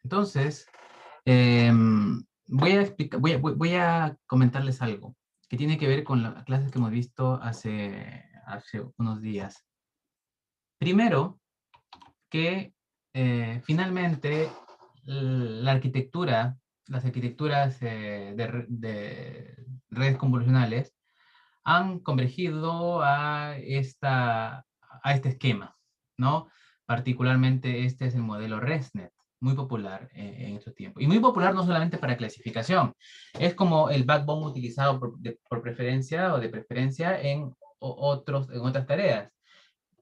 Entonces, voy a explicar, voy a comentarles algo que tiene que ver con las clases que hemos visto hace unos días. Primero, que finalmente la arquitectura, las arquitecturas de redes convolucionales han convergido a este esquema, ¿no? Particularmente este es el modelo ResNet, muy popular en estos tiempos. Y muy popular no solamente para clasificación, es como el backbone utilizado por preferencia o de preferencia en otras tareas.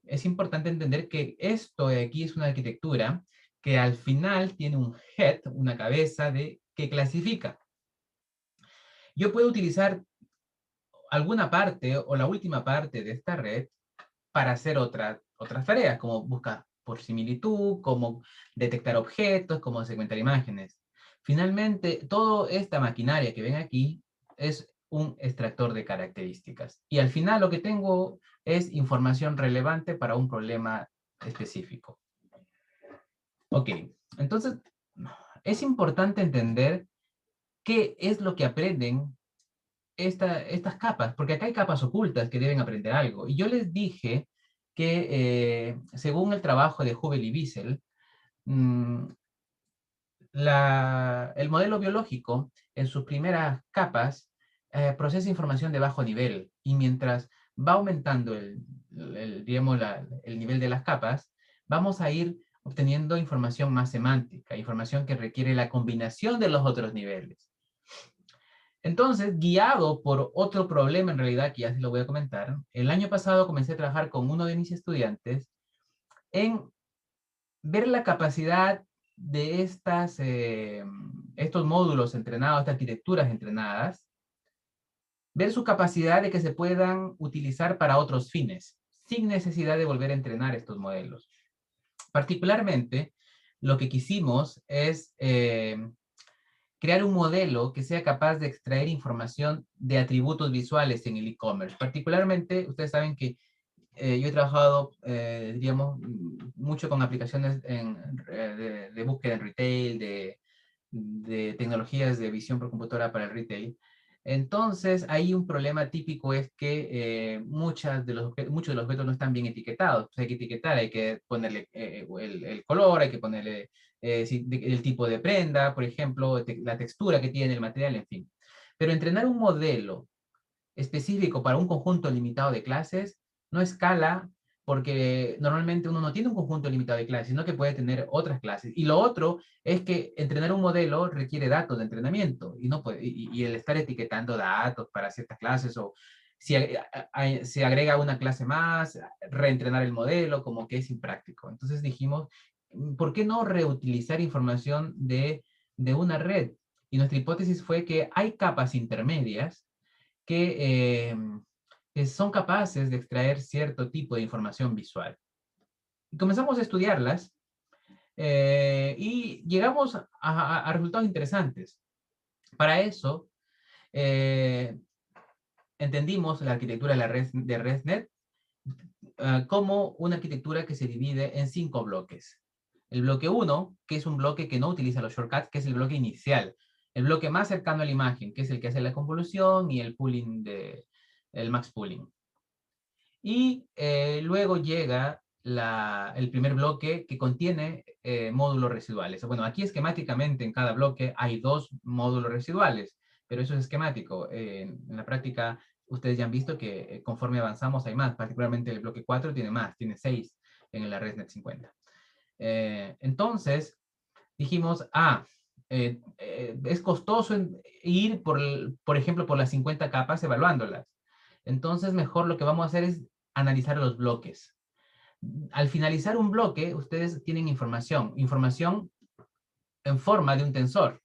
Es importante entender que esto de aquí es una arquitectura que al final tiene un head, una cabeza que clasifica. Yo puedo utilizar alguna parte o la última parte de esta red para hacer otras tareas, como buscar por similitud, como detectar objetos, como segmentar imágenes. Finalmente, toda esta maquinaria que ven aquí es un extractor de características. Y al final lo que tengo es información relevante para un problema específico. Ok, entonces es importante entender qué es lo que aprenden estas capas, porque acá hay capas ocultas que deben aprender algo. Y yo les dije que según el trabajo de Hubel y Wiesel, mmm, el modelo biológico en sus primeras capas procesa información de bajo nivel y mientras va aumentando digamos, el nivel de las capas, vamos a ir obteniendo información más semántica, información que requiere la combinación de los otros niveles. Entonces, guiado por otro problema en realidad, que ya se lo voy a comentar, el año pasado comencé a trabajar con uno de mis estudiantes en ver la capacidad de estos módulos entrenados, estas arquitecturas entrenadas, ver su capacidad de que se puedan utilizar para otros fines, sin necesidad de volver a entrenar estos modelos. Particularmente, lo que quisimos es crear un modelo que sea capaz de extraer información de atributos visuales en el e-commerce. Particularmente, ustedes saben que yo he trabajado, digamos, mucho con aplicaciones de búsqueda en retail, de tecnologías de visión por computadora para el retail. Entonces, ahí un problema típico es que muchos de los objetos no están bien etiquetados. Pues hay que etiquetar, hay que ponerle el color, hay que ponerle el tipo de prenda, por ejemplo, la textura que tiene el material, en fin. Pero entrenar un modelo específico para un conjunto limitado de clases no escala porque normalmente uno no tiene un conjunto limitado de clases, sino que puede tener otras clases. Y lo otro es que entrenar un modelo requiere datos de entrenamiento y, no puede, y el estar etiquetando datos para ciertas clases o si se agrega una clase más, reentrenar el modelo, como que es impráctico. Entonces dijimos, ¿por qué no reutilizar información de una red? Y nuestra hipótesis fue que hay capas intermedias que son capaces de extraer cierto tipo de información visual. Y comenzamos a estudiarlas y llegamos a resultados interesantes. Para eso, eh, entendimos la arquitectura de ResNet como una arquitectura que se divide en 5 bloques. El bloque 1, que es un bloque que no utiliza los shortcuts, que es el bloque inicial. El bloque más cercano a la imagen, que es el que hace la convolución y el pooling el max pooling. Y luego llega el primer bloque que contiene módulos residuales. Bueno, aquí esquemáticamente en cada bloque hay 2 módulos residuales, pero eso es esquemático. En la práctica, ustedes ya han visto que conforme avanzamos hay más, particularmente el bloque 4 tiene más, tiene 6 en la ResNet 50. Entonces, dijimos, es costoso ir, por ejemplo, por las 50 capas evaluándolas. Entonces, mejor lo que vamos a hacer es analizar los bloques. Al finalizar un bloque, ustedes tienen información en forma de un tensor,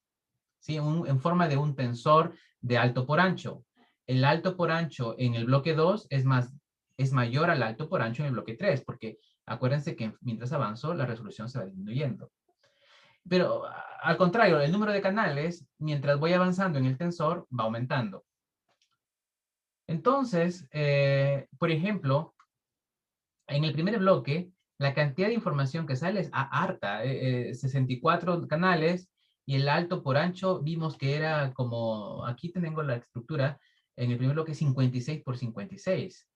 ¿sí? En forma de un tensor de alto por ancho. El alto por ancho en el bloque 2 es mayor al alto por ancho en el bloque 3, porque acuérdense que mientras avanzo, la resolución se va disminuyendo. Pero al contrario, el número de canales, mientras voy avanzando en el tensor, va aumentando. Entonces, por ejemplo, en el primer bloque, la cantidad de información que sale es harta, 64 canales, y el alto por ancho vimos que era como, aquí tengo la estructura, en el primer bloque 56 por 56.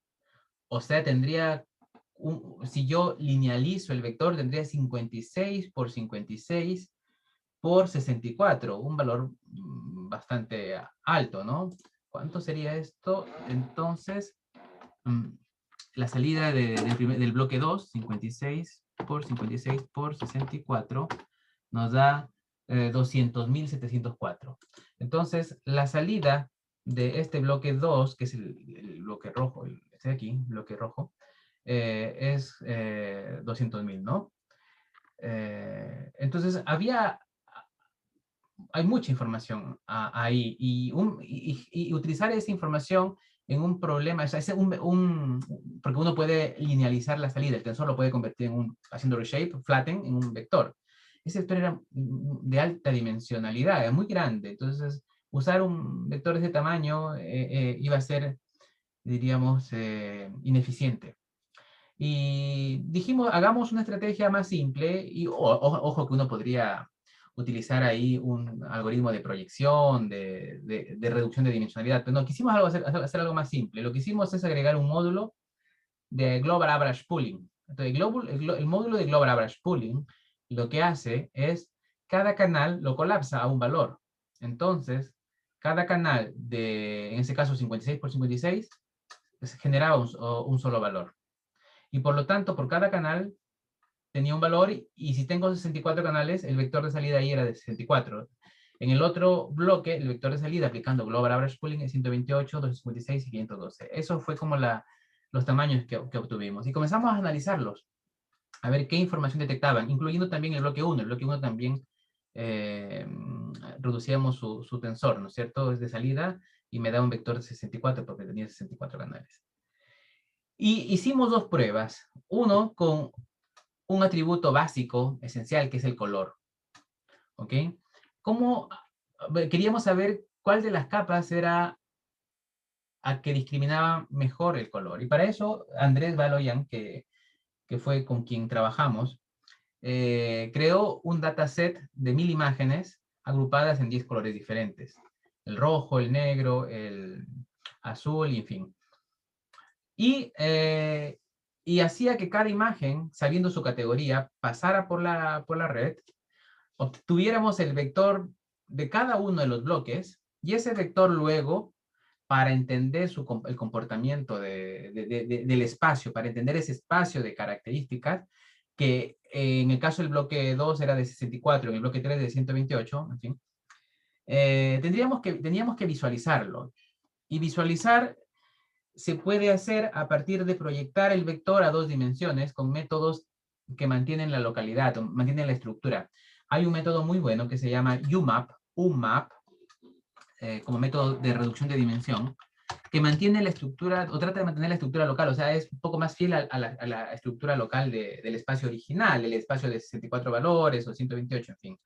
O sea, tendría, si yo linealizo el vector, tendría 56 por 56 por 64, un valor bastante alto, ¿no? ¿Cuánto sería esto? Entonces, la salida del bloque 2, 56 por 56 por 64, nos da 200.704. Entonces, la salida de este bloque 2, que es el bloque rojo, este de aquí, bloque rojo, es 200.000, ¿no? Entonces, hay mucha información ahí, y utilizar esa información en un problema, o sea, porque uno puede linealizar la salida, el tensor lo puede convertir haciendo reshape, flatten, en un vector. Ese vector era de alta dimensionalidad, muy grande, entonces usar un vector de ese tamaño iba a ser, diríamos, ineficiente. Y dijimos, hagamos una estrategia más simple, y ojo que uno podría utilizar ahí un algoritmo de proyección, de reducción de dimensionalidad, pero no, quisimos hacer algo más simple. Lo que hicimos es agregar un módulo de Global Average Pooling. Entonces, el módulo de Global Average Pooling lo que hace es, cada canal lo colapsa a un valor. Entonces, cada canal en ese caso 56 por 56, generaba un solo valor. Y por lo tanto, por cada canal tenía un valor, y si tengo 64 canales, el vector de salida ahí era de 64. En el otro bloque, el vector de salida aplicando Global Average Pooling es 128, 256 y 512. Eso fue como los tamaños que obtuvimos. Y comenzamos a analizarlos, a ver qué información detectaban, incluyendo también el bloque 1. El bloque 1 también reducíamos su tensor, ¿no es cierto? Es de salida, y me da un vector de 64 porque tenía 64 canales. Y hicimos dos pruebas. Uno con un atributo básico, esencial, que es el color. ¿Ok? Queríamos saber cuál de las capas era a que discriminaba mejor el color. Y para eso, Andrés Baloyan, que fue con quien trabajamos, creó un dataset de 1000 imágenes agrupadas en 10 colores diferentes. El rojo, el negro, el azul, y en fin. Y hacía que cada imagen, sabiendo su categoría, pasara por la red, obtuviéramos el vector de cada uno de los bloques, y ese vector luego, para entender el comportamiento del espacio, para entender ese espacio de características, que en el caso del bloque 2 era de 64, en el bloque 3 de 128, en fin, teníamos que visualizarlo. Y visualizar se puede hacer a partir de proyectar el vector a 2 dimensiones con métodos que mantienen la localidad, mantienen la estructura. Hay un método muy bueno que se llama UMAP, como método de reducción de dimensión, que mantiene la estructura, o trata de mantener la estructura local, o sea, es un poco más fiel a la estructura local del espacio original, el espacio de 64 valores o 128, en fin.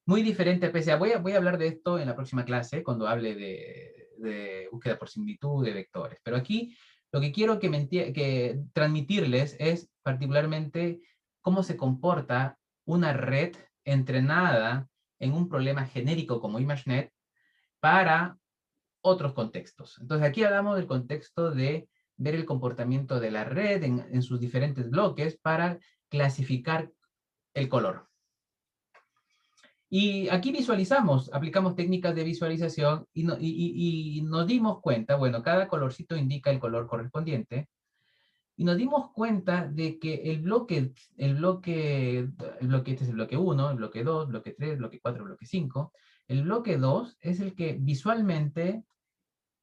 Muy diferente a PSA. Voy a hablar de esto en la próxima clase, cuando hable de búsqueda por similitud de vectores. Pero aquí lo que quiero que transmitirles es particularmente cómo se comporta una red entrenada en un problema genérico como ImageNet para otros contextos. Entonces aquí hablamos del contexto de ver el comportamiento de la red en sus diferentes bloques para clasificar el color. Y aquí visualizamos, aplicamos técnicas de visualización, y nos dimos cuenta, bueno, cada colorcito indica el color correspondiente, y nos dimos cuenta de que este es el bloque 1, el bloque 2, bloque 3, bloque 4, bloque 5. El bloque 2 es el que visualmente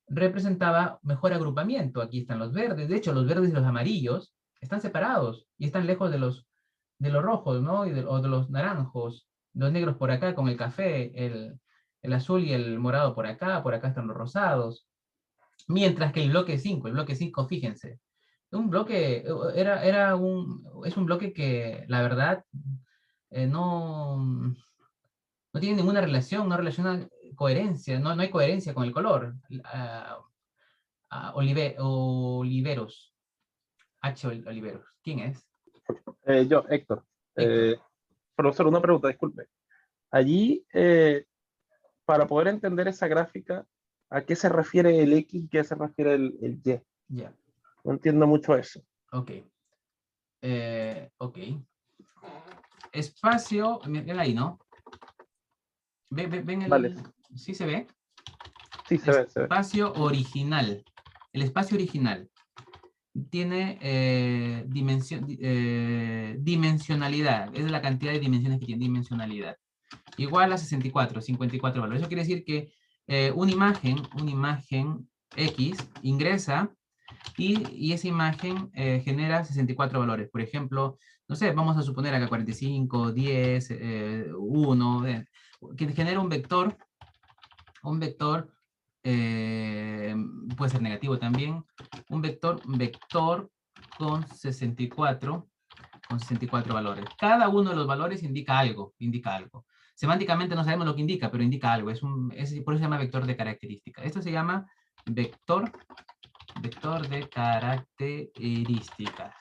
representaba mejor agrupamiento. Aquí están los verdes, de hecho los verdes y los amarillos están separados y están lejos de los rojos, ¿no? O de los naranjos, los negros por acá con el café, el azul y el morado por acá están los rosados. Mientras que el bloque 5, fíjense, un bloque, es un bloque que la verdad no tiene ninguna relación, no relaciona coherencia, no hay coherencia con el color. Oliveros, Oliveros. ¿Quién es? Yo, Héctor. Héctor. Profesor, una pregunta, disculpe. Allí, para poder entender esa gráfica, ¿a qué se refiere el X y a qué se refiere el Y? Ya, No entiendo mucho eso. ok. Ok. Espacio, ven ahí, ¿no? Ven Vale, el... ¿Sí se ve? sí, se ve, se ve. Espacio original. El espacio original tiene dimensionalidad. Es la cantidad de dimensiones que tiene dimensionalidad. Igual a 64, 54 valores. Eso quiere decir que una imagen X ingresa y esa imagen genera 64 valores. Por ejemplo, no sé, vamos a suponer acá 45, 10, 1, que genera un vector puede ser negativo también, un vector con 64 valores. Cada uno de los valores indica algo, Semánticamente no sabemos lo que indica, pero indica algo. Por eso se llama vector de característica. Esto se llama vector de características.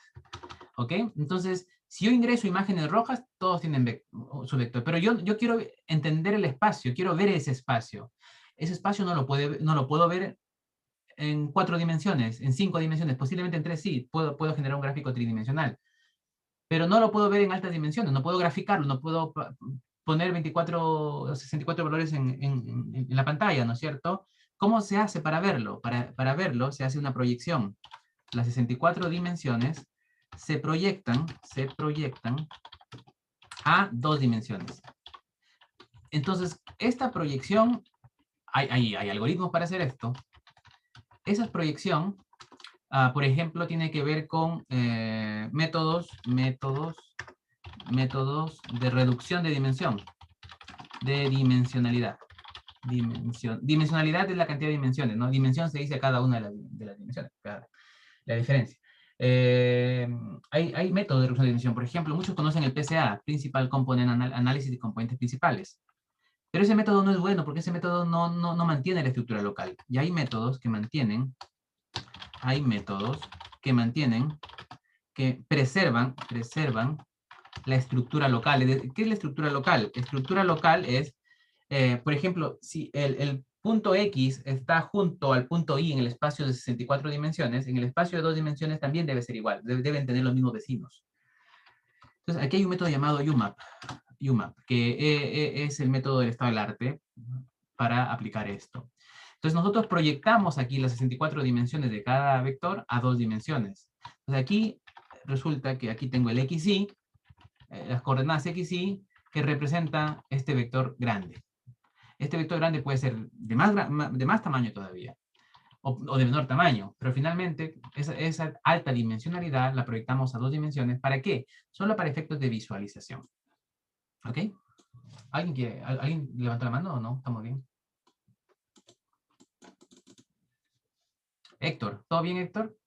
¿Ok? Entonces, si yo ingreso imágenes rojas, todos tienen su vector. Pero yo quiero entender el espacio, quiero ver ese espacio. Ese espacio no lo puedo ver en 4 dimensiones, en 5 dimensiones, posiblemente en 3 sí, puedo generar un gráfico tridimensional. Pero no lo puedo ver en altas dimensiones, no puedo graficarlo, no puedo poner 24 o 64 valores en la pantalla, ¿no es cierto? ¿Cómo se hace para verlo? Para verlo se hace una proyección. Las 64 dimensiones se proyectan a 2 dimensiones. Entonces, esta proyección, hay algoritmos para hacer esto. Esa proyección, por ejemplo, tiene que ver con métodos de reducción de dimensión, de dimensionalidad. Dimensionalidad es la cantidad de dimensiones, ¿no? Dimensión se dice a cada una de las dimensiones, la diferencia. Hay métodos de reducción de dimensión. Por ejemplo, muchos conocen el PCA, Principal Component Análisis de componentes principales. Pero ese método no es bueno porque ese método no mantiene la estructura local. Y hay métodos que preservan la estructura local. ¿Qué es la estructura local? La estructura local es, por ejemplo, si el punto X está junto al punto Y en el espacio de 64 dimensiones, en el espacio de 2 dimensiones también debe ser igual, deben tener los mismos vecinos. Entonces, aquí hay un método llamado UMAP, que es el método del estado del arte para aplicar esto. Entonces, nosotros proyectamos aquí las 64 dimensiones de cada vector a 2 dimensiones. Entonces, aquí resulta que aquí tengo el XY, las coordenadas XY, que representa este vector grande. Este vector grande puede ser de más tamaño todavía, o de menor tamaño, pero finalmente esa alta dimensionalidad la proyectamos a 2 dimensiones. ¿Para qué? Solo para efectos de visualización. ¿Ok? ¿Alguien levantó la mano o no? ¿Estamos bien? Héctor, ¿todo bien, Héctor?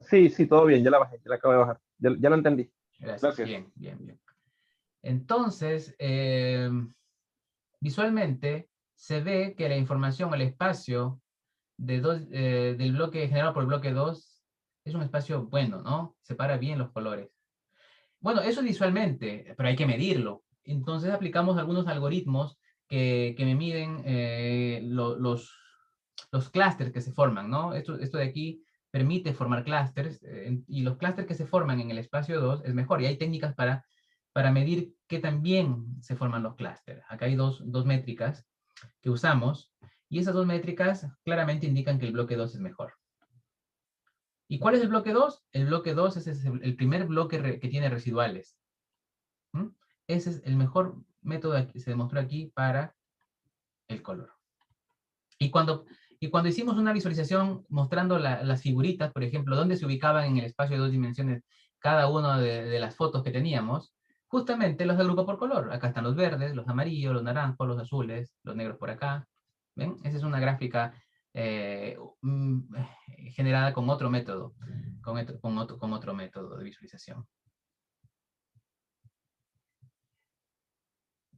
Sí, sí, todo bien, ya la bajé, ya la acabo de bajar. Ya lo entendí. Gracias. Gracias. Bien. Entonces, visualmente se ve que la información, el espacio del bloque generado por el bloque 2 es un espacio bueno, ¿no? Separa bien los colores. Bueno, eso visualmente, pero hay que medirlo. Entonces aplicamos algunos algoritmos que me miden los clústeres que se forman, ¿no? Esto de aquí permite formar clústeres y los clústeres que se forman en el espacio 2 es mejor. Y hay técnicas para medir qué tan bien se forman los clústeres. Acá hay dos métricas que usamos y esas 2 métricas claramente indican que el bloque 2 es mejor. ¿Y cuál es el bloque 2? El bloque 2 es el primer bloque que tiene residuales. ¿Mm? Ese es el mejor método que se demostró aquí para el color. Y cuando hicimos una visualización mostrando las figuritas, por ejemplo, dónde se ubicaban en el espacio de 2 dimensiones cada una de las fotos que teníamos, justamente los agrupó por color. Acá están los verdes, los amarillos, los naranjos, los azules, los negros por acá. ¿Ven? Esa es una gráfica generada con otro método, con otro método de visualización.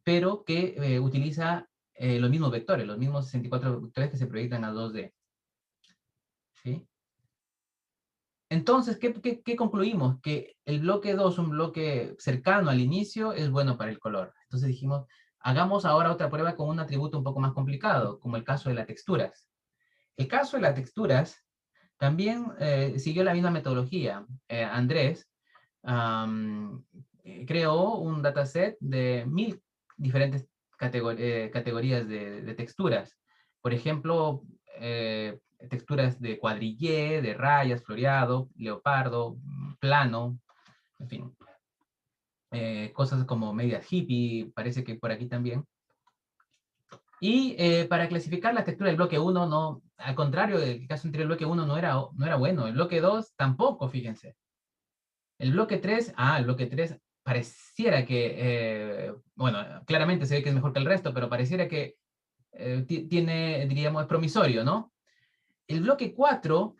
Pero que utiliza los mismos vectores, los mismos 64 vectores que se proyectan a 2D. ¿Sí? Entonces, ¿qué concluimos? Que el bloque 2, un bloque cercano al inicio, es bueno para el color. Entonces dijimos, hagamos ahora otra prueba con un atributo un poco más complicado, como el caso de las texturas. El caso de las texturas también siguió la misma metodología. Andrés creó un dataset de 1000 diferentes categorías de texturas. Por ejemplo, texturas de cuadrillé, de rayas, floreado, leopardo, plano, en fin. Cosas como medias hippie, parece que por aquí también. Y para clasificar la textura del bloque 1, no, al contrario del caso anterior, el bloque 1 no era bueno. El bloque 2 tampoco, fíjense. El bloque 3, el bloque 3 pareciera que, bueno, claramente se ve que es mejor que el resto, pero pareciera que tiene, diríamos, es promisorio, ¿no? El bloque 4,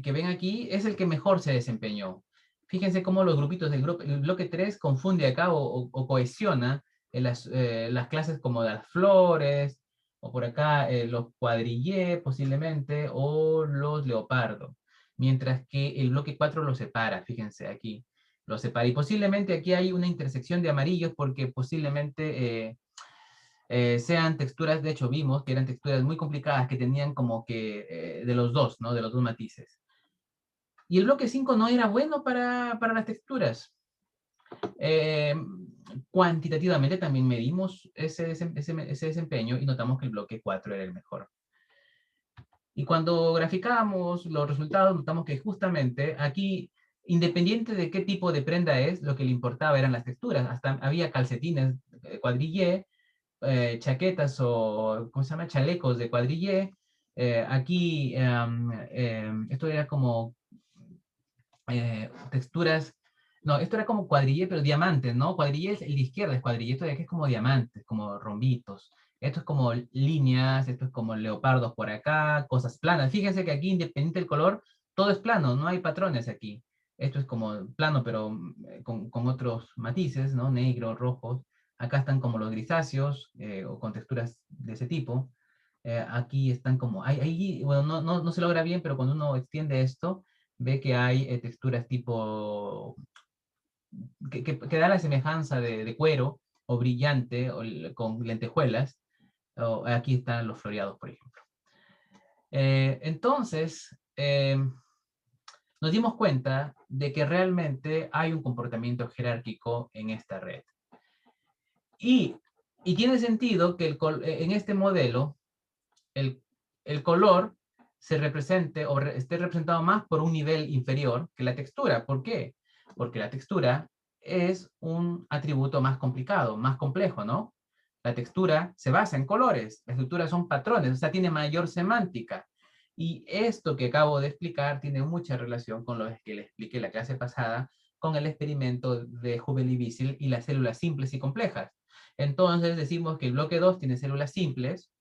que ven aquí, es el que mejor se desempeñó. Fíjense cómo los grupitos del grupo, el bloque 3 confunde acá o cohesiona en las clases como las flores, o por acá los cuadrillé posiblemente, o los leopardo. Mientras que el bloque 4 lo separa, fíjense aquí, lo separa. Y posiblemente aquí hay una intersección de amarillos porque posiblemente sean texturas, de hecho vimos que eran texturas muy complicadas que tenían como que de los dos, ¿no? De los dos matices. Y el bloque 5 no era bueno para las texturas. Eh, Cuantitativamente también medimos ese desempeño y notamos que el bloque 4 era el mejor. Y cuando graficábamos los resultados, notamos que justamente aquí, independiente de qué tipo de prenda es, lo que le importaba eran las texturas. Hasta había calcetines cuadrillé, chaquetas o, ¿cómo se llama? Chalecos de cuadrillé. Aquí, esto era como texturas, no, esto era como cuadrillé, pero diamantes, ¿no? Cuadrillé es el de izquierda, es cuadrillé, esto de aquí es como diamantes, como rombitos. Esto es como líneas, esto es como leopardos por acá, cosas planas. Fíjense que aquí, independiente del color, todo es plano, no hay patrones aquí. Esto es como plano, pero con otros matices, ¿no? Negro, rojos. Acá están como los grisáceos, o con texturas de ese tipo. Aquí están como, bueno, no se logra bien, pero cuando uno extiende esto, ve que hay texturas tipo, que da la semejanza de cuero o brillante o con lentejuelas. Aquí están los floreados, por ejemplo. Entonces, nos dimos cuenta de que realmente hay un comportamiento jerárquico en esta red. Y tiene sentido que en este modelo el, el color se represente o esté representado más por un nivel inferior que la textura. ¿Por qué? Porque la textura es un atributo más complicado, más complejo, ¿no? La textura se basa en colores, las texturas son patrones, o sea, tiene mayor semántica. Y esto que acabo de explicar tiene mucha relación con lo que le expliqué la clase pasada, con el experimento de Hubel y las células simples y complejas. Entonces decimos que el bloque 2 tiene células simples,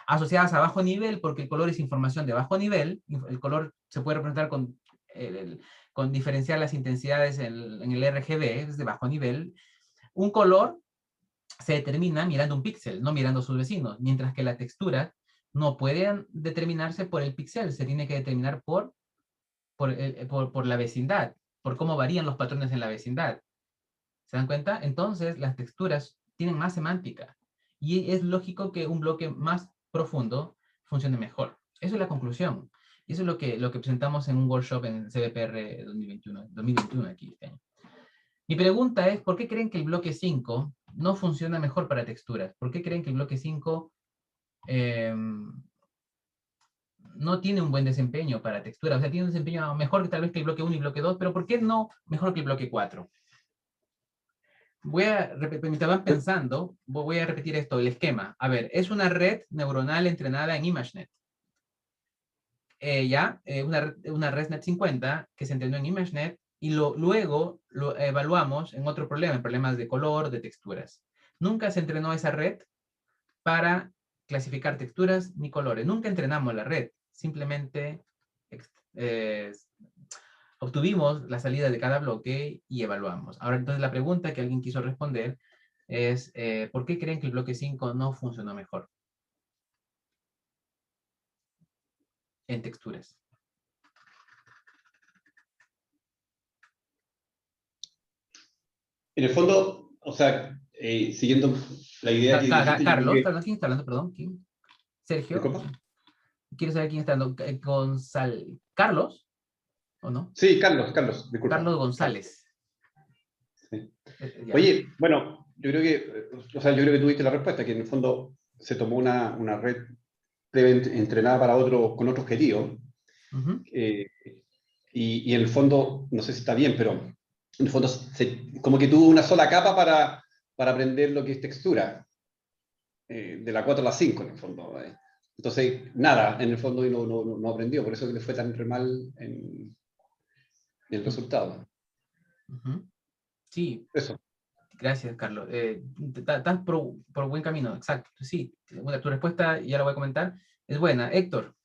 asociadas a bajo nivel, porque el color es información de bajo nivel. El color se puede representar con diferenciar las intensidades en el RGB, es de bajo nivel. Un color se determina mirando un píxel, no mirando sus vecinos, mientras que la textura no puede determinarse por el píxel, se tiene que determinar por la vecindad, por cómo varían los patrones en la vecindad. ¿Se dan cuenta? Entonces, las texturas tienen más semántica. Y es lógico que un bloque más profundo funcione mejor. Eso es la conclusión. Y eso es lo que presentamos en un workshop en CBPR 2021 aquí este año. Mi pregunta es, ¿por qué creen que el bloque 5 no funciona mejor para texturas? ¿Por qué creen que el bloque 5 no tiene un buen desempeño para texturas? O sea, tiene un desempeño mejor que tal vez que el bloque 1 y bloque 2, pero ¿por qué no mejor que el bloque 4? Voy a repetir, mientras van pensando, voy a repetir esto, el esquema. A ver, es una red neuronal entrenada en ImageNet. Una ResNet 50 que se entrenó en ImageNet y luego lo evaluamos en otro problema, en problemas de color, de texturas. Nunca se entrenó esa red para clasificar texturas ni colores. Nunca entrenamos la red, simplemente obtuvimos la salida de cada bloque y evaluamos. Ahora, entonces, la pregunta que alguien quiso responder es, ¿por qué creen que el bloque 5 no funcionó mejor en texturas? En el fondo, o sea, siguiendo la idea que dijiste, yo creo Carlos, que... Carlos, ¿quién está hablando? Perdón, ¿quién? Sergio. ¿Disculpa? ¿Quieres saber quién está hablando? ¿Carlos? ¿O no? Sí, Carlos, Carlos disculpa. Carlos. González. Sí. Ya. Oye, bueno, yo creo que, o sea, yo creo que tuviste la respuesta, que en el fondo se tomó una red entrenada para otro, con otro objetivo, Ujú. eh, y en el fondo, no sé si está bien, pero en el fondo como que tuvo una sola capa para aprender lo que es textura, de la 4 a la 5 en el fondo. Entonces, nada, en el fondo y no aprendió, por eso que le fue tan re mal en el resultado. Ujú. Sí, Eso. gracias, Carlos. Estás por buen camino, exacto. Sí, bueno, tu respuesta, ya la voy a comentar, es buena. Héctor,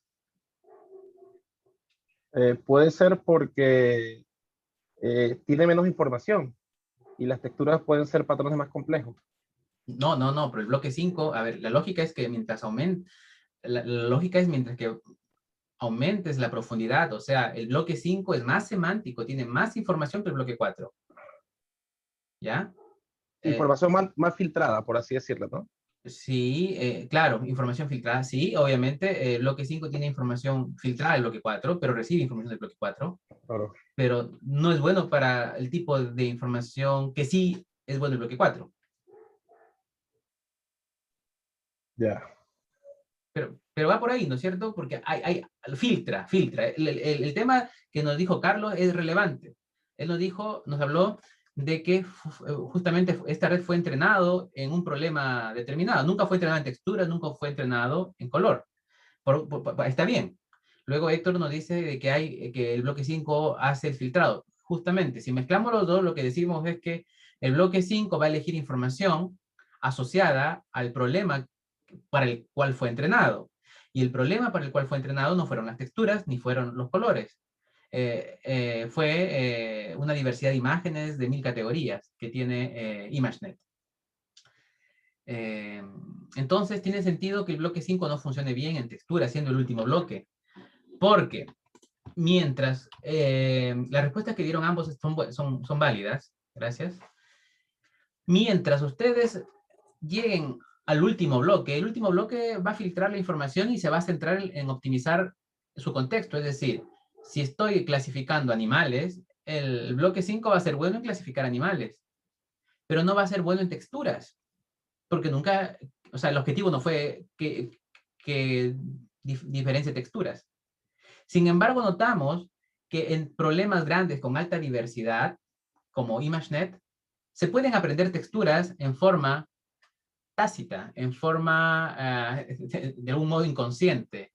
Puede ser porque tiene menos información y las texturas pueden ser patrones más complejos. no, pero el bloque 5, a ver, la lógica es que mientras la lógica es mientras que aumentes la profundidad, o sea, el bloque 5 es más semántico, tiene más información que el bloque 4, ¿ya? Eh, Información más filtrada, por así decirlo, ¿no? Sí, claro, información filtrada, sí, obviamente, el bloque 5 tiene información filtrada del bloque 4, pero recibe información del bloque 4, Claro. pero no es bueno para el tipo de información que sí es bueno el bloque 4. Ya. Pero va por ahí, ¿no es cierto? Porque filtra. El tema que nos dijo Carlos es relevante. Él nos habló de que justamente esta red fue entrenado en un problema determinado. Nunca fue entrenado en textura, nunca fue entrenado en color. Está bien. Luego Héctor nos dice de que el bloque 5 hace el filtrado. Justamente, si mezclamos los dos, lo que decimos es que el bloque 5 va a elegir información asociada al problema para el cual fue entrenado. Y el problema para el cual fue entrenado no fueron las texturas ni fueron los colores. Fue una diversidad de imágenes de 1000 categorías que tiene ImageNet. Eh, entonces tiene sentido que el bloque 5 no funcione bien en textura, siendo el último bloque, porque mientras las respuestas que dieron ambos son válidas, gracias, mientras ustedes lleguen al último bloque, el último bloque va a filtrar la información y se va a centrar en optimizar su contexto, es decir, si estoy clasificando animales, el bloque 5 va a ser bueno en clasificar animales, pero no va a ser bueno en texturas, porque nunca, o sea, el objetivo no fue que diferencie texturas. Sin embargo, notamos que en problemas grandes con alta diversidad, como ImageNet, se pueden aprender texturas en forma tácita, en forma de algún modo inconsciente.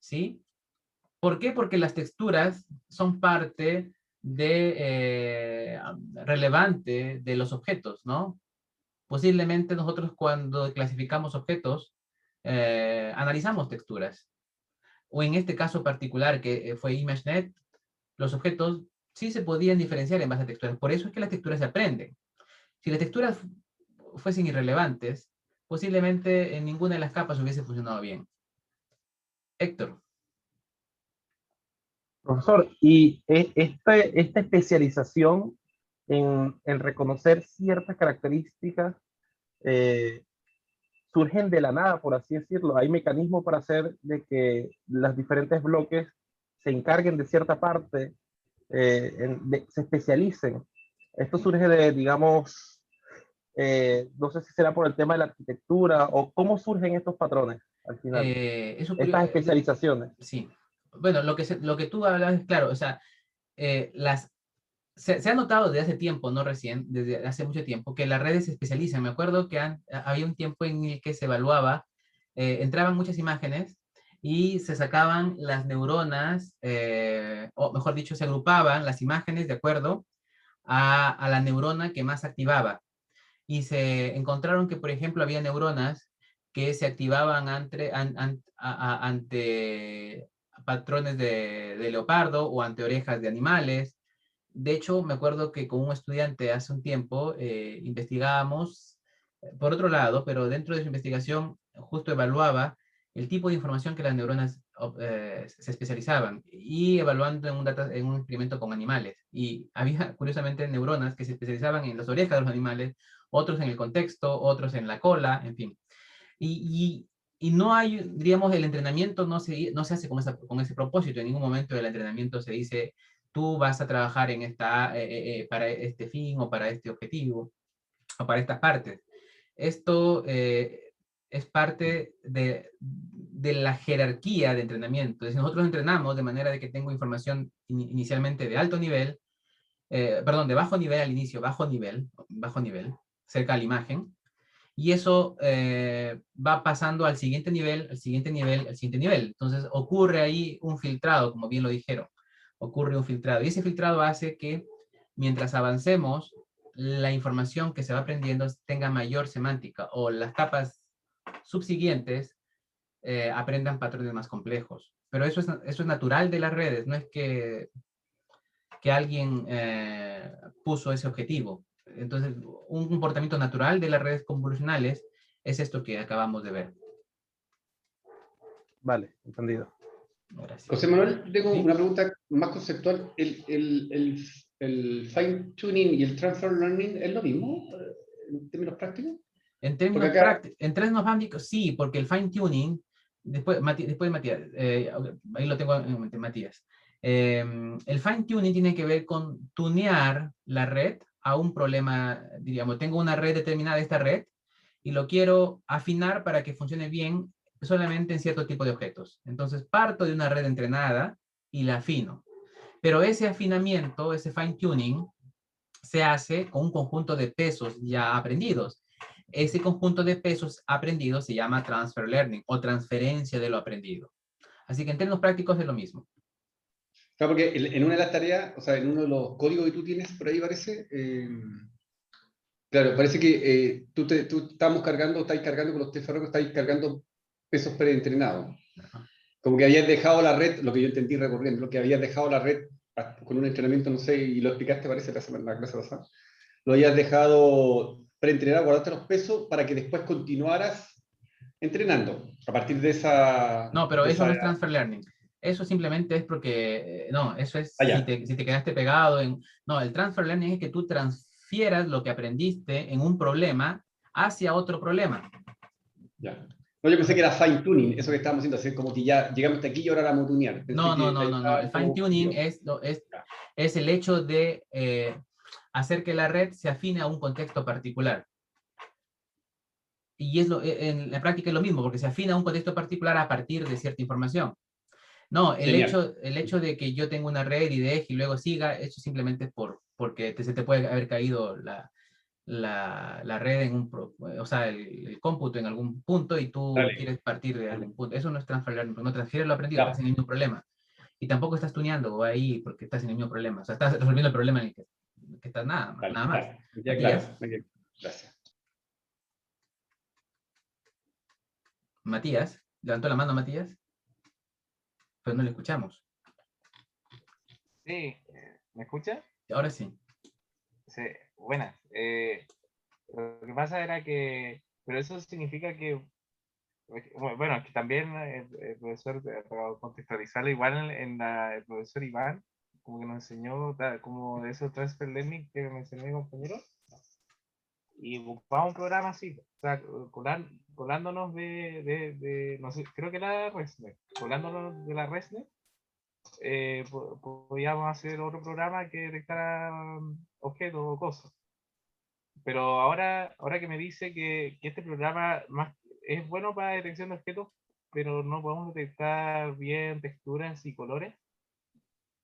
¿Sí? ¿Por qué? Porque las texturas son parte relevante de los objetos, ¿no? Posiblemente nosotros cuando clasificamos objetos, analizamos texturas. O en este caso particular que fue ImageNet, los objetos sí se podían diferenciar en base a texturas. Por eso es que las texturas se aprenden. Si las texturas fuesen irrelevantes, posiblemente en ninguna de las capas hubiese funcionado bien. Héctor. Profesor, y esta especialización en reconocer ciertas características eh, surgen de la nada, por así decirlo. Hay mecanismos para hacer de que los diferentes bloques se encarguen de cierta parte, se especialicen. Esto surge de, digamos, no sé si será por el tema de la arquitectura o cómo surgen estos patrones al final, Eso, estas especializaciones. sí. Bueno, lo que tú hablas es claro, o sea, eh, las, se ha notado desde hace tiempo, no recién, desde hace mucho tiempo, que las redes se especializan. Me acuerdo que había un tiempo en el que se evaluaba, entraban muchas imágenes y se sacaban las neuronas, o mejor dicho, se agrupaban las imágenes de acuerdo a la neurona que más activaba. Y se encontraron que, por ejemplo, había neuronas que se activaban ante patrones de leopardo o ante orejas de animales. De hecho, me acuerdo que con un estudiante hace un tiempo investigábamos, por otro lado, pero dentro de su investigación justo evaluaba el tipo de información que las neuronas se especializaban y evaluando en un experimento con animales. Y había, curiosamente, neuronas que se especializaban en las orejas de los animales, otros en el contexto, otros en la cola, en fin. Y no hay, diríamos, el entrenamiento no se hace con ese propósito. En ningún momento del entrenamiento se dice, tú vas a trabajar en para este fin o para este objetivo o para estas partes. Esto es parte de la jerarquía de entrenamiento. Es decir, nosotros entrenamos de manera de que tengo información inicialmente de alto nivel, perdón, de bajo nivel al inicio, bajo nivel, cerca a la imagen, y eso va pasando al siguiente nivel, al siguiente nivel, al siguiente nivel. Entonces ocurre ahí un filtrado, como bien lo dijeron, ocurre un filtrado. Y ese filtrado hace que mientras avancemos, la información que se va aprendiendo tenga mayor semántica, o las capas subsiguientes aprendan patrones más complejos. Pero eso es natural de las redes, no es que alguien puso ese objetivo. Entonces, un comportamiento natural de las redes convolucionales es esto que acabamos de ver. Vale, entendido. Gracias. José Manuel, tengo Sí. una pregunta más conceptual. ¿El fine tuning y el transfer learning es lo mismo en términos prácticos? En términos prácticos, sí, porque el fine tuning, después Matías, ahí lo tengo en mente, Matías. El fine tuning tiene que ver con tunear la red a un problema, diríamos, tengo una red determinada, esta red, y lo quiero afinar para que funcione bien solamente en cierto tipo de objetos. Entonces parto de una red entrenada y la afino. Pero ese afinamiento, ese fine tuning, se hace con un conjunto de pesos ya aprendidos. Ese conjunto de pesos aprendidos se llama transfer learning o transferencia de lo aprendido. Así que en términos prácticos es lo mismo. Claro, porque en una de las tareas, o sea, en uno de los códigos que tú tienes por ahí parece, claro, parece que tú estás cargando con los test Farroco, estáis cargando pesos preentrenados. Como que habías dejado la red, lo que yo entendí recorriendo, lo que habías dejado la red con un entrenamiento, no sé, y lo explicaste parece la clase pasada, lo habías dejado preentrenado, guardaste los pesos para que después continuaras entrenando a partir de esa... No, pero de eso esa no es transfer learning. Eso simplemente es porque, no, eso es allá. si te quedaste pegado en... No, el transfer learning es que tú transfieras lo que aprendiste en un problema hacia otro problema. Ya. No, yo pensé que era fine tuning, eso que estábamos haciendo, así como que ya llegamos hasta aquí y ahora la vamos a tunear. Pensé No, no, que no, no, no. El fine tuning es el hecho de hacer que la red se afine a un contexto particular. Y en la práctica es lo mismo, porque se afina a un contexto particular a partir de cierta información. No, Genial. el hecho de que yo tenga una red y deje y luego siga, eso simplemente es porque se te puede haber caído la red o sea, el cómputo en algún punto y tú Dale. quieres partir de algún punto. Eso no es transfer learning, no transfieres lo aprendido, estás Ya. en el mismo problema. Y tampoco estás tuneando ahí porque estás en el mismo problema. O sea, estás resolviendo el problema en el que estás nada más. Dale. Nada más. Ya. Me queda Matías, claro. Gracias. Matías, levantó la mano Matías, pero no le escuchamos. Sí, ¿me escucha? Ahora sí. Sí, buenas. Lo que pasa era que, pero eso significa que, bueno, es que también el profesor, para contextualizarlo, igual el profesor Iván, como que nos enseñó como de esos transfer learning que me enseñó mi compañero, y ocupaba un programa así, o sea, colándonos no sé, creo que era ResNet, colándonos de la ResNet, podíamos hacer otro programa que detectara objetos o cosas. Pero ahora que me dice que este programa más es bueno para detección de objetos, pero no podemos detectar bien texturas y colores,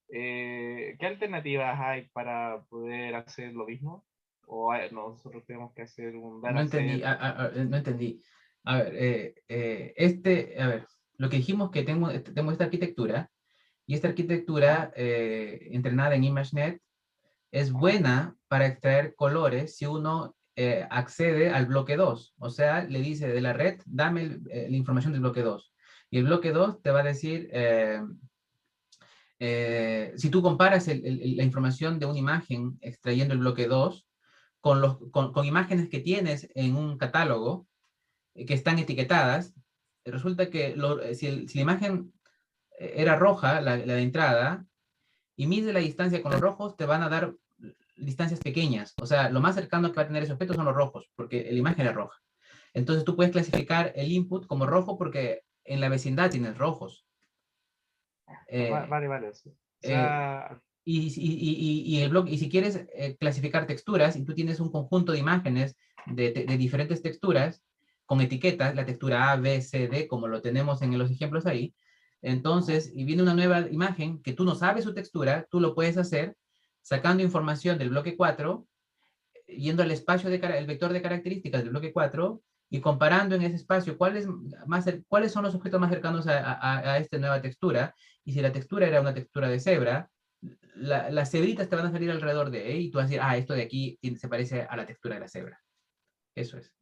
¿qué alternativas hay para poder hacer lo mismo? ¿O nosotros tenemos que hacer un No entendí, dataset? no entendí. A ver, a ver, lo que dijimos que tengo esta arquitectura, y esta arquitectura entrenada en ImageNet es buena para extraer colores si uno accede al bloque 2. O sea, le dice de la red, dame la información del bloque 2. Y el bloque 2 te va a decir, si tú comparas la información de una imagen extrayendo el bloque 2 con imágenes que tienes en un catálogo que están etiquetadas, resulta que si la imagen era roja, la de entrada, y mide la distancia con los rojos, te van a dar distancias pequeñas. O sea, lo más cercano que va a tener ese objeto son los rojos, porque la imagen es roja. Entonces tú puedes clasificar el input como rojo porque en la vecindad tienes rojos. Vale, vale. Sí. O Eh, sea, y si quieres clasificar texturas y tú tienes un conjunto de imágenes de diferentes texturas con etiquetas, la textura A, B, C, D, como lo tenemos en los ejemplos ahí, entonces, y viene una nueva imagen que tú no sabes su textura, tú lo puedes hacer sacando información del bloque 4, yendo al espacio el vector de características del bloque 4 y comparando en ese espacio cuáles son los objetos más cercanos a esta nueva textura. Y si la textura era una textura de cebra, las cebritas te van a salir alrededor de y tú vas a decir, esto de aquí se parece a la textura de la cebra. Eso es.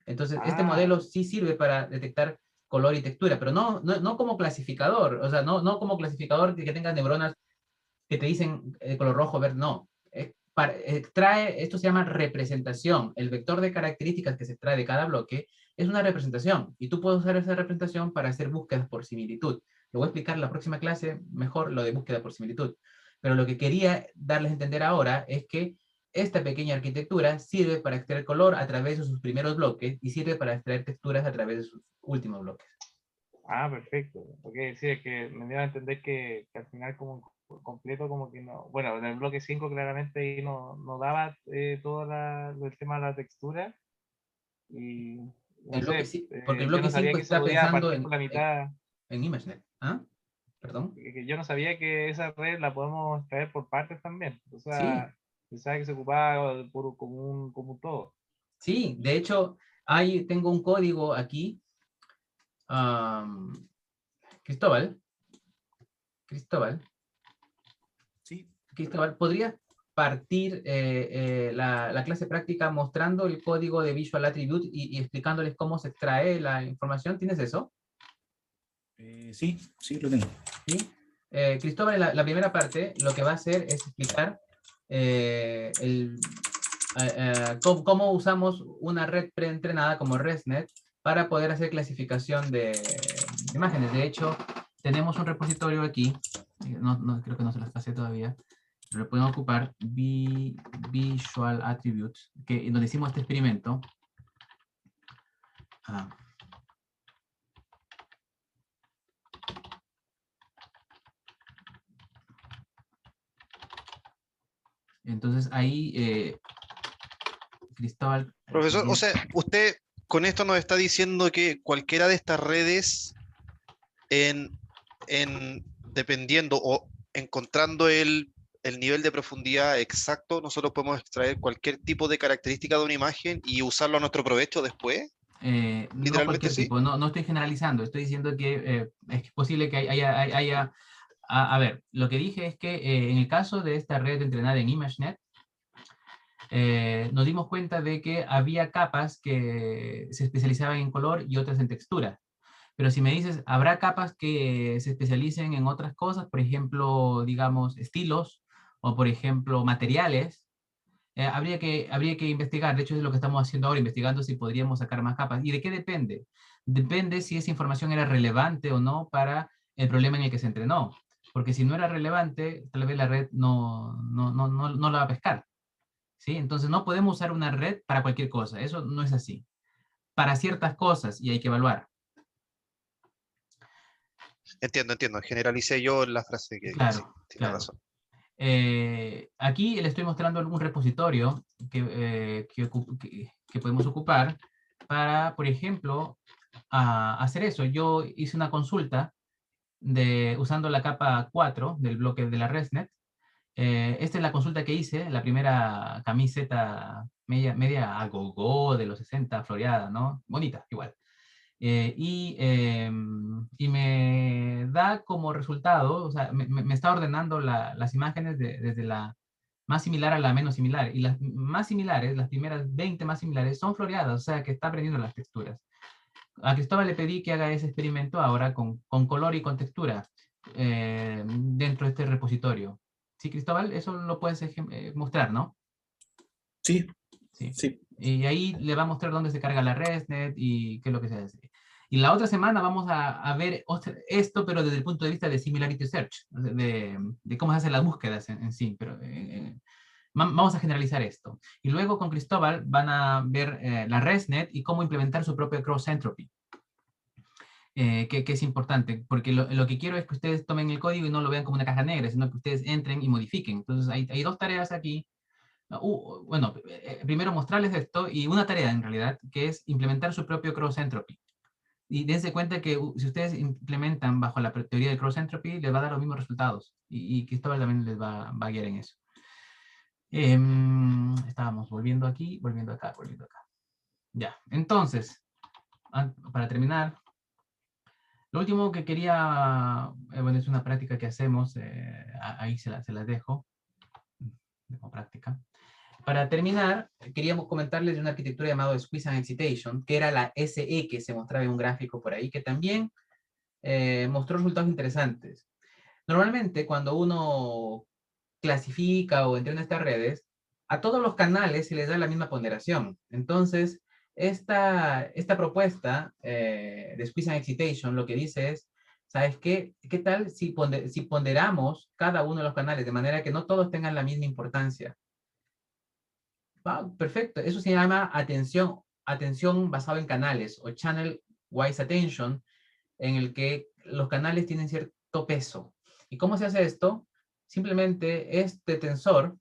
Entonces, este modelo sí sirve para detectar color y textura, pero no como clasificador, o sea, no como clasificador que tenga neuronas que te dicen color rojo, verde, no. Esto se llama representación. El vector de características que se extrae de cada bloque es una representación y tú puedes usar esa representación para hacer búsquedas por similitud. Lo voy a explicar en la próxima clase mejor lo de búsqueda por similitud. Pero lo que quería darles a entender ahora es que esta pequeña arquitectura sirve para extraer color a través de sus primeros bloques y sirve para extraer texturas a través de sus últimos bloques. perfecto. Ok, sí, es que me dio a entender que al final como completo como que no, bueno, en el bloque 5 claramente ahí no daba todo el tema de la textura y no sé, Porque el yo bloque no sabía 5 que se está podía pensando partir por la mitad, en ImageNet. ¿Ah? ¿Perdón? que yo no sabía que esa red la podemos traer por partes también, o Sí, sea, pensaba que se ocupaba como un todo. sí. De hecho, tengo un código aquí. Um, Cristóbal, Sí. ¿podrías partir la clase práctica mostrando el código de Visual Attribute y explicándoles cómo se extrae la información? ¿Tienes eso? Sí, sí, lo tengo. ¿Sí? Cristóbal, en la primera parte, lo que va a hacer es explicar cómo usamos una red preentrenada como ResNet para poder hacer clasificación de imágenes. De hecho, tenemos un repositorio aquí, creo que no se las pasé todavía, pero lo pueden ocupar, Visual Attributes, donde hicimos este experimento. Entonces ahí, Cristóbal... Profesor, o sea, usted con esto nos está diciendo que cualquiera de estas redes, dependiendo o encontrando el nivel de profundidad exacto, nosotros podemos extraer cualquier tipo de característica de una imagen y usarlo a nuestro provecho después. No Literalmente cualquier sí. tipo, no estoy generalizando, estoy diciendo que es posible que haya a ver, lo que dije es que en el caso de esta red entrenada en ImageNet, nos dimos cuenta de que había capas que se especializaban en color y otras en textura. Pero si me dices, ¿habrá capas que se especialicen en otras cosas? Por ejemplo, digamos, estilos o, por ejemplo, materiales. Habría que investigar. De hecho, es lo que estamos haciendo ahora, investigando si podríamos sacar más capas. ¿Y de qué depende? Depende si esa información era relevante o no para el problema en el que se entrenó. Porque si no era relevante, tal vez la red no la va a pescar. ¿Sí? Entonces no podemos usar una red para cualquier cosa. Eso no es así. Para ciertas cosas y hay que evaluar. Entiendo. Generalicé yo la frase que sí, Claro, tiene claro. razón. Aquí le estoy mostrando un repositorio que podemos ocupar para, por ejemplo, hacer eso. Yo hice una consulta usando la capa 4 del bloque de la ResNet. Esta es la consulta que hice, la primera camiseta media a go de los 60, floreada, ¿no? Bonita, igual. Y me da como resultado, o sea, me está ordenando las imágenes desde la más similar a la menos similar. Y las más similares, las primeras 20 más similares, son floreadas, o sea, que está aprendiendo las texturas. A Cristóbal le pedí que haga ese experimento ahora con color y con textura dentro de este repositorio. Sí, Cristóbal, eso lo puedes mostrar, ¿no? Sí, Sí. sí. Y ahí le va a mostrar dónde se carga la ResNet y qué es lo que se hace. Y la otra semana vamos a ver esto, pero desde el punto de vista de Similarity Search, de cómo se hacen las búsquedas en sí, pero vamos a generalizar esto. Y luego con Cristóbal van a ver la ResNet y cómo implementar su propio cross entropy. Que es importante, porque lo que quiero es que ustedes tomen el código y no lo vean como una caja negra, sino que ustedes entren y modifiquen. Entonces hay dos tareas aquí. Bueno, primero mostrarles esto y una tarea en realidad, que es implementar su propio cross entropy. Y dense cuenta que si ustedes implementan bajo la teoría de cross entropy, les va a dar los mismos resultados. Y Cristóbal también les va a guiar en eso. Estábamos volviendo aquí, volviendo acá, volviendo acá. Ya, entonces, para terminar, lo último que quería, bueno, es una práctica que hacemos, ahí se las dejo, como práctica. Para terminar, queríamos comentarles de una arquitectura llamada Squeeze and Excitation, que era la SE que se mostraba en un gráfico por ahí, que también mostró resultados interesantes. Normalmente, cuando uno clasifica o entrena estas redes, a todos los canales se les da la misma ponderación. Entonces, esta propuesta de Squeeze and Excitation lo que dice es, ¿sabes qué? ¿Qué tal si ponderamos cada uno de los canales de manera que no todos tengan la misma importancia? Perfecto, eso se llama atención basada en canales o Channel Wise Attention, en el que los canales tienen cierto peso. ¿Y cómo se hace esto? Simplemente este tensor,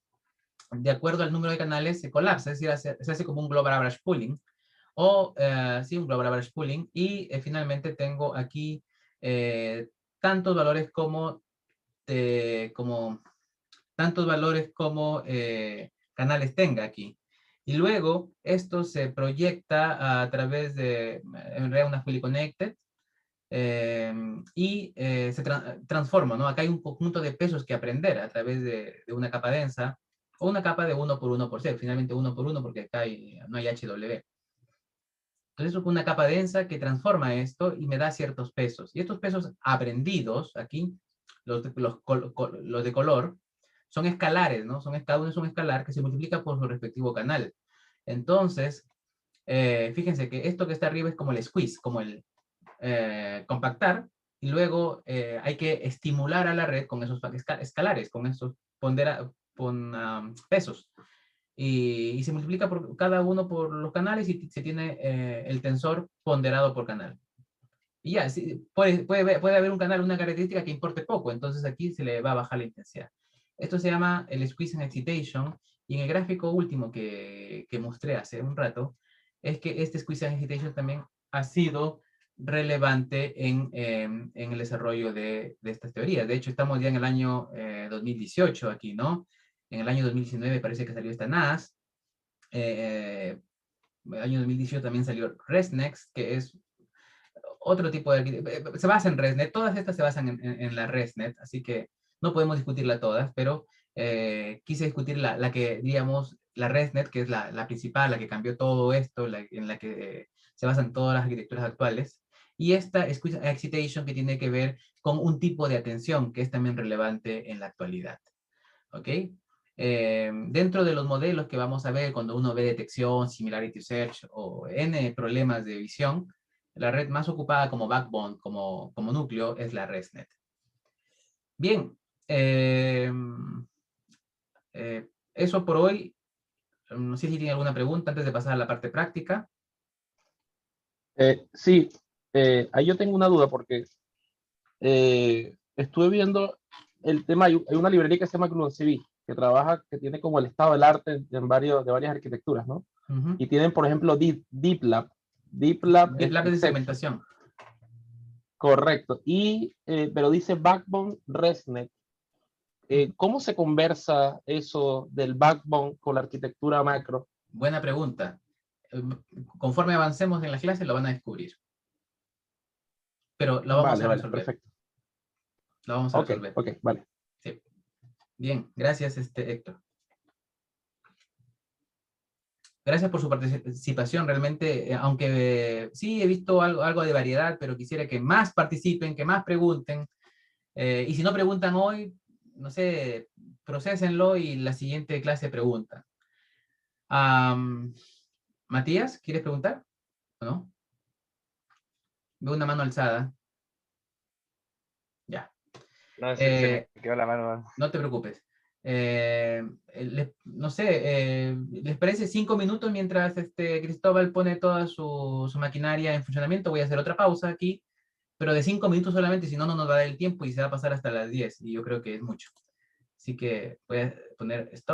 de acuerdo al número de canales, se colapsa, es decir, se hace como un Global Average Pooling, o sí, un Global Average Pooling, y finalmente tengo aquí tantos valores como canales tenga aquí. Y luego esto se proyecta a través de en realidad una fully connected y se transforma, ¿no? Acá hay un conjunto de pesos que aprender a través de una capa densa o una capa de 1 por 1 por C, finalmente 1 por 1 porque acá no hay HW. Entonces es una capa densa que transforma esto y me da ciertos pesos. Y estos pesos aprendidos aquí, los de color, son escalares, ¿no? Cada uno es un escalar que se multiplica por su respectivo canal. Entonces, fíjense que esto que está arriba es como el squeeze, como el compactar, y luego hay que estimular a la red con esos escalares, con esos pesos. Y se multiplica por cada uno por los canales y se tiene el tensor ponderado por canal. Y ya, sí, puede haber un canal, una característica que importe poco, entonces aquí se le va a bajar la intensidad. Esto se llama el Squeeze and Excitation, y en el gráfico último que mostré hace un rato, es que este Squeeze and Excitation también ha sido relevante en el desarrollo de estas teorías. De hecho, estamos ya en el año 2018 aquí, ¿no? En el año 2019 parece que salió esta NAS. El año 2018 también salió ResNext, que es otro tipo de... Se basa en ResNet, todas estas se basan en la ResNet, así que no podemos discutirla todas, pero quise discutir la que, digamos, la ResNet, que es la principal, la que cambió todo esto, en la que se basan todas las arquitecturas actuales, y esta Squeeze and Excitation que tiene que ver con un tipo de atención que es también relevante en la actualidad. ¿Ok? Dentro de los modelos que vamos a ver cuando uno ve detección, similarity search o N problemas de visión, la red más ocupada como backbone, como núcleo, es la ResNet. Bien, eso por hoy. No sé si tiene alguna pregunta antes de pasar a la parte práctica. Sí, ahí yo tengo una duda porque estuve viendo el tema, hay una librería que se llama ClonCV, que tiene como el estado del arte de varias arquitecturas, ¿no? Y tienen, por ejemplo, DeepLab. DeepLab es de segmentación. Correcto. Pero dice Backbone ResNet. ¿Cómo se conversa eso del backbone con la arquitectura macro? Buena pregunta. Conforme avancemos en la clase lo van a descubrir. Pero lo vamos a resolver. Perfecto. Lo vamos a resolver. Ok, vale. Sí. Bien, gracias, Héctor. Gracias por su participación, realmente, aunque sí he visto algo de variedad, pero quisiera que más participen, que más pregunten, y si no preguntan hoy, no sé, procesenlo y la siguiente clase preguntan. Matías, ¿quieres preguntar? ¿O no? Veo una mano alzada. Ya. No, se me quedó la mano. No te preocupes. No sé, ¿les parece 5 minutos mientras Cristóbal pone toda su maquinaria en funcionamiento? Voy a hacer otra pausa aquí, pero de 5 minutos solamente, si no, no nos va a dar el tiempo y se va a pasar hasta las 10, y yo creo que es mucho. Así que voy a poner stop.